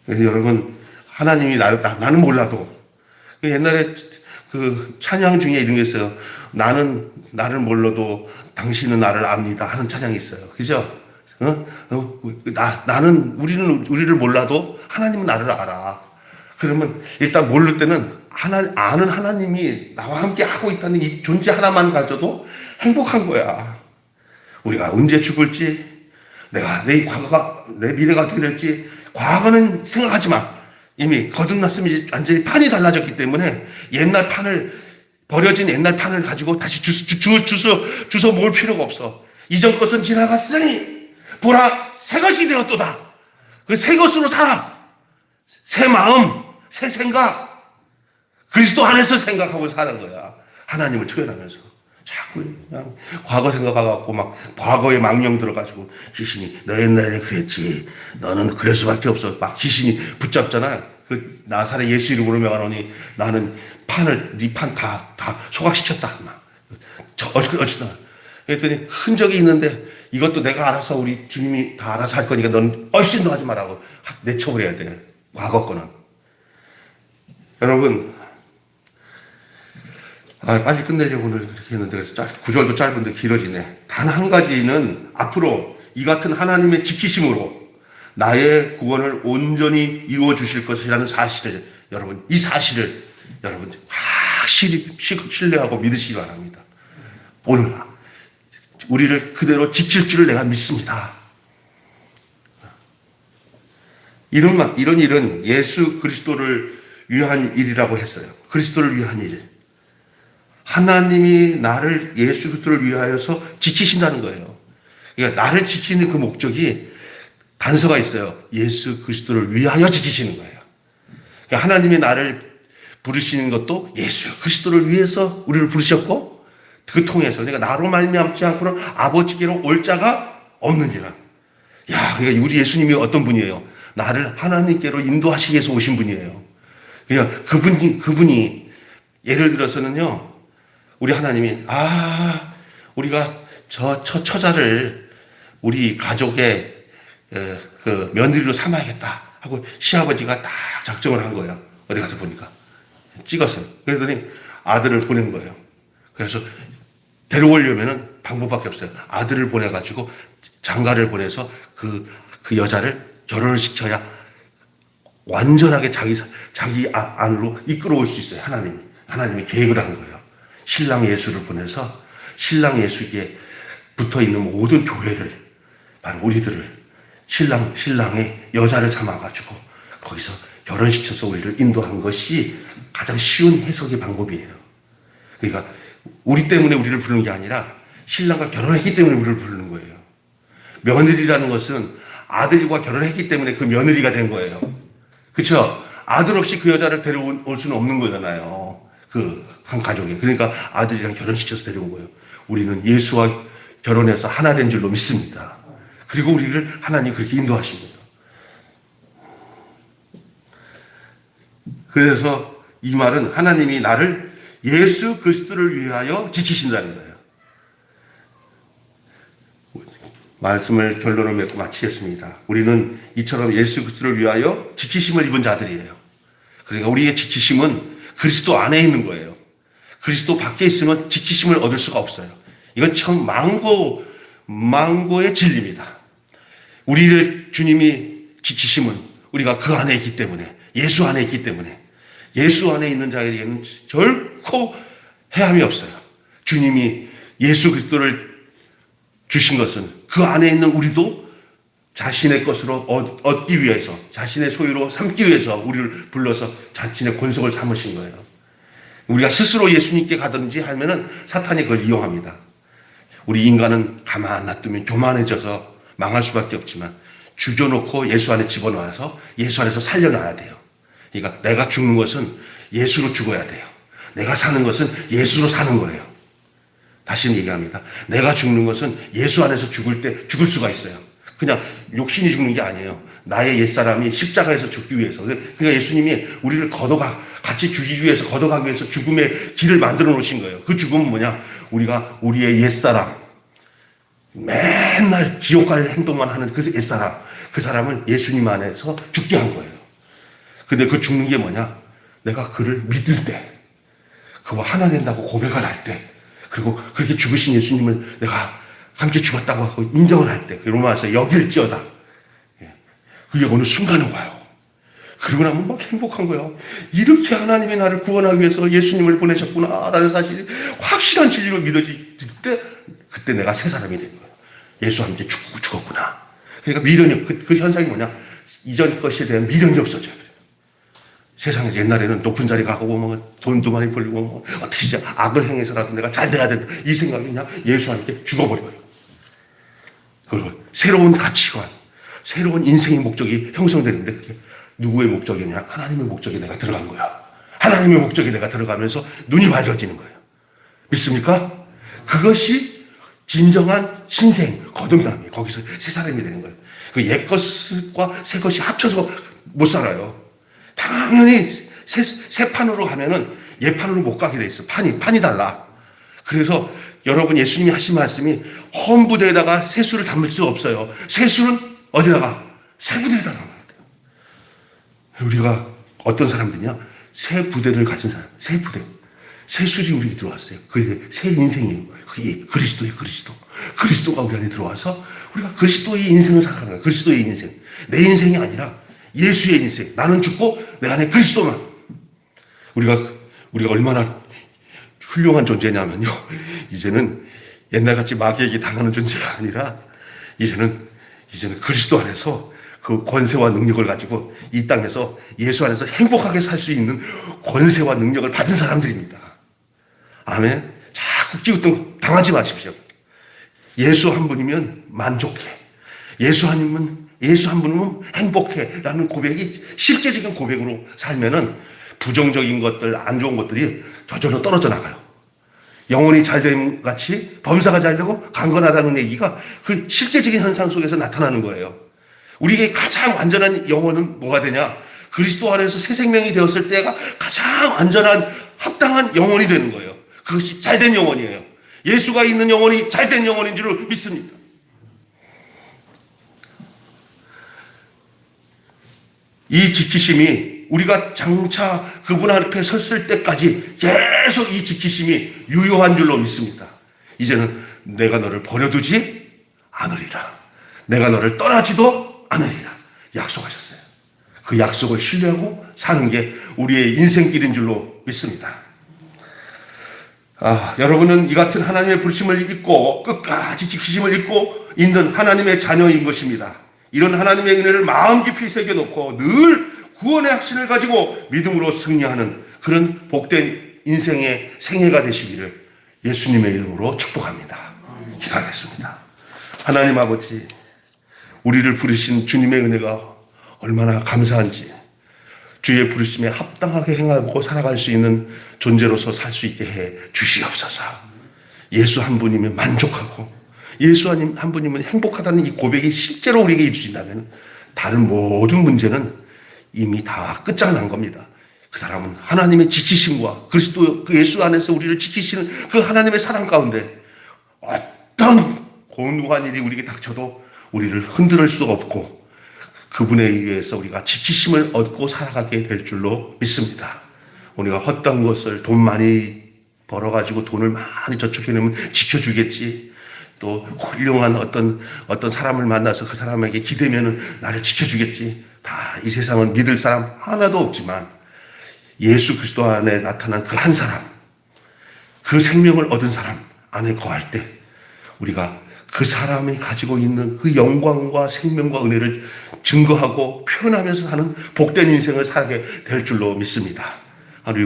그래서 여러분, 하나님이 나는 몰라도, 옛날에 그 찬양 중에 이런 게 있어요. 나는 나를 몰라도 당신은 나를 압니다. 하는 찬양이 있어요. 그죠? 우리는 우리를 몰라도 하나님은 나를 알아. 그러면 일단 모를 때는 아는 하나님이 나와 함께 하고 있다는 이 존재 하나만 가져도 행복한 거야. 우리가 언제 죽을지, 내 과거가, 내 미래가 어떻게 될지, 과거는 생각하지 마. 이미 거듭났으면 완전히 판이 달라졌기 때문에 버려진 옛날 판을 가지고 다시 주워 모을 필요가 없어. 이전 것은 지나갔으니, 보라, 새 것이 되었도다. 그 새 것으로 살아. 새 마음, 새 생각. 그리스도 안에서 생각하고 사는 거야. 하나님을 투영하면서. 자꾸 그냥 과거 생각하고 막 과거에 망령 들어가지고 귀신이 너 옛날에 그랬지. 너는 그럴 수밖에 없어. 막 귀신이 붙잡잖아. 그 나사렛 예수 이름으로 명하노니 나는 네 판 다 소각시켰다. 막. 어쩌다. 그랬더니 흔적이 있는데 이것도 내가 알아서 우리 주님이 다 알아서 할 거니까 넌 얼씬도 하지 말라고 내쳐버려야 돼. 과거 거는. 여러분, 빨리 끝내려고 오늘 그렇게 했는데, 그래서 구절도 짧은데 길어지네. 단 한 가지는 앞으로 이 같은 하나님의 지키심으로 나의 구원을 온전히 이루어 주실 것이라는 사실을, 이 사실을 여러분 확실히 신뢰하고 믿으시기 바랍니다. 오늘 우리를 그대로 지킬 줄을 내가 믿습니다. 이런 일은 예수 그리스도를 위한 일이라고 했어요. 그리스도를 위한 일. 하나님이 나를 예수 그리스도를 위하여서 지키신다는 거예요. 그러니까 나를 지키는 그 목적이 단서가 있어요. 예수 그리스도를 위하여 지키시는 거예요. 그러니까 하나님이 나를 부르시는 것도 예수 그리스도를 위해서 우리를 부르셨고, 그 통해서, 그러니까 나로 말미암지 않고는 아버지께로 올 자가 없느니라. 그러니까 우리 예수님이 어떤 분이에요? 나를 하나님께로 인도하시기 위해서 오신 분이에요. 그러니까 그분이 예를 들어서는요, 우리 하나님이 우리가 저 처자를 우리 가족의 그 며느리로 삼아야겠다 하고 시아버지가 딱 작정을 한 거예요. 어디 가서 보니까 찍었어요. 그랬더니 아들을 보낸 거예요. 그래서 데려오려면은 방법밖에 없어요. 아들을 보내가지고 장가를 보내서 그 여자를 결혼을 시켜야 완전하게 자기 안으로 이끌어올 수 있어요. 하나님이 계획을 한 거예요. 신랑 예수를 보내서 신랑 예수에게 붙어 있는 모든 교회를, 바로 우리들을 신랑의 여자를 삼아가지고 거기서 결혼시켜서 우리를 인도한 것이 가장 쉬운 해석의 방법이에요. 그러니까 우리 때문에 우리를 부르는 게 아니라 신랑과 결혼했기 때문에 우리를 부르는 거예요. 며느리라는 것은 아들과 결혼했기 때문에 그 며느리가 된 거예요. 그렇죠? 아들 없이 그 여자를 데려올 수는 없는 거잖아요. 그 한 가족에. 그러니까 아들이랑 결혼시켜서 데려온 거예요. 우리는 예수와 결혼해서 하나 된 줄로 믿습니다. 그리고 우리를 하나님 그렇게 인도하신 거예요. 그래서 이 말은 하나님이 나를 예수 그리스도를 위하여 지키신다는 거예요. 말씀을 결론을 맺고 마치겠습니다. 우리는 이처럼 예수 그리스도를 위하여 지키심을 입은 자들이에요. 그러니까 우리의 지키심은 그리스도 안에 있는 거예요. 그리스도 밖에 있으면 지키심을 얻을 수가 없어요. 이건 참 망고의 진리입니다. 우리를 주님이 지키심은 우리가 그 안에 있기 때문에, 예수 안에 있기 때문에, 예수 안에 있는 자에게는 결코 해함이 없어요. 주님이 예수 그리스도를 주신 것은 그 안에 있는 우리도 자신의 것으로 얻기 위해서, 자신의 소유로 삼기 위해서 우리를 불러서 자신의 권속을 삼으신 거예요. 우리가 스스로 예수님께 가든지 하면은 사탄이 그걸 이용합니다. 우리 인간은 가만 놔두면 교만해져서 망할 수밖에 없지만 죽여놓고 예수 안에 집어넣어서 예수 안에서 살려놔야 돼요. 그러니까 내가 죽는 것은 예수로 죽어야 돼요. 내가 사는 것은 예수로 사는 거예요. 다시 얘기합니다. 내가 죽는 것은 예수 안에서 죽을 때 죽을 수가 있어요. 그냥 욕심이 죽는 게 아니에요. 나의 옛사람이 십자가에서 죽기 위해서. 그러니까 예수님이 우리를 같이 죽이기 위해서, 걷어가기 위해서 죽음의 길을 만들어 놓으신 거예요. 그 죽음은 뭐냐? 우리가 우리의 옛사람, 맨날 지옥 갈 행동만 하는 그 옛사람, 그 사람을 예수님 안에서 죽게 한 거예요. 근데 그 죽는 게 뭐냐? 내가 그를 믿을 때, 그와 하나 된다고 고백을 할 때, 그리고 그렇게 죽으신 예수님을 내가 함께 죽었다고 하고 인정을 할 때, 로마서 여길지어다. 그게 어느 순간에 와요. 그러고 나면 막 행복한 거예요. 이렇게 하나님이 나를 구원하기 위해서 예수님을 보내셨구나라는 사실이 확실한 진리로 믿어질 때, 그때 내가 새 사람이 된 거예요. 예수와 함께 죽었구나. 그러니까 미련이, 그 현상이 뭐냐? 이전 것에 대한 미련이 없어져요. 세상에 옛날에는 높은 자리 가고 뭐 돈도 많이 벌리고 뭐 어떻게 진짜 악을 행해서라도 내가 잘 돼야 된다. 이 생각이 그냥 예수와 함께 죽어버려요. 그리고 새로운 가치관, 새로운 인생의 목적이 형성되는데 그게 누구의 목적이냐? 하나님의 목적에 내가 들어간 거야. 하나님의 목적에 내가 들어가면서 눈이 밝아지는 거예요. 믿습니까? 그것이 진정한 신생, 거듭남이에요. 거기서 새 사람이 되는 거예요. 그 옛 것과 새 것이 합쳐서 못 살아요. 당연히 새 판으로 가면은 옛 판으로 못 가게 돼 있어. 판이 달라. 그래서 여러분 예수님이 하신 말씀이 헌 부대에다가 새 술을 담을 수 없어요. 새 술은 어디다가? 새 부대에다 담아야 돼요. 우리가 어떤 사람들이냐? 새 부대를 가진 사람, 새 부대. 새 술이 우리에게 들어왔어요. 그게 새 인생이에요. 그게 그리스도예요, 그리스도. 그리스도가 우리 안에 들어와서 우리가 그리스도의 인생을 살아가는 거예요. 그리스도의 인생. 내 인생이 아니라 예수의 인생. 나는 죽고 내 안에 그리스도만. 우리가 얼마나 훌륭한 존재냐면요. 이제는 옛날같이 마귀에게 당하는 존재가 아니라 이제는 그리스도 안에서 그 권세와 능력을 가지고 이 땅에서 예수 안에서 행복하게 살 수 있는 권세와 능력을 받은 사람들입니다. 아멘. 자꾸 끼우뚱 당하지 마십시오. 예수 한 분이면 만족해. 예수 한 분이면 행복해. 라는 고백이 실제적인 고백으로 살면은 부정적인 것들, 안 좋은 것들이 저절로 떨어져 나가요. 영혼이 잘됨 같이 범사가 잘되고 강건하다는 얘기가 그 실제적인 현상 속에서 나타나는 거예요. 우리에게 가장 완전한 영혼은 뭐가 되냐? 그리스도 안에서 새 생명이 되었을 때가 가장 완전한 합당한 영혼이 되는 거예요. 그것이 잘된 영혼이에요. 예수가 있는 영혼이 잘된 영혼인 줄 믿습니다. 이 지키심이 우리가 장차 그분 앞에 섰을 때까지 계속 이 지키심이 유효한 줄로 믿습니다. 이제는 내가 너를 버려두지 않으리라. 내가 너를 떠나지도 않으리라. 약속하셨어요. 그 약속을 신뢰하고 사는 게 우리의 인생길인 줄로 믿습니다. 여러분은 이 같은 하나님의 부르심을 잊고 끝까지 지키심을 잊고 있는 하나님의 자녀인 것입니다. 이런 하나님의 은혜를 마음 깊이 새겨놓고 늘 구원의 확신을 가지고 믿음으로 승리하는 그런 복된 인생의 생애가 되시기를 예수님의 이름으로 축복합니다. 기도하겠습니다. 하나님 아버지, 우리를 부르신 주님의 은혜가 얼마나 감사한지, 주의 부르심에 합당하게 행하고 살아갈 수 있는 존재로서 살 수 있게 해 주시옵소서. 예수 한 분이면 만족하고 예수 한 분이면 행복하다는 이 고백이 실제로 우리에게 이루어진다면 다른 모든 문제는 이미 다 끝장난 겁니다. 그 사람은 하나님의 지키심과 그리스도 그 예수 안에서 우리를 지키시는 그 하나님의 사랑 가운데 어떤 고누한 일이 우리에게 닥쳐도 우리를 흔들 수 없고 그분에 의해서 우리가 지키심을 얻고 살아가게 될 줄로 믿습니다. 우리가 헛된 것을 돈 많이 벌어가지고 돈을 많이 저축해놓으면 지켜주겠지. 또 훌륭한 어떤 사람을 만나서 그 사람에게 기대면은 나를 지켜주겠지. 다 이 세상은 믿을 사람 하나도 없지만 예수 그리스도 안에 나타난 그 한 사람, 그 생명을 얻은 사람 안에 거할 때 우리가 그 사람이 가지고 있는 그 영광과 생명과 은혜를 증거하고 표현하면서 사는 복된 인생을 살게 될 줄로 믿습니다. 우리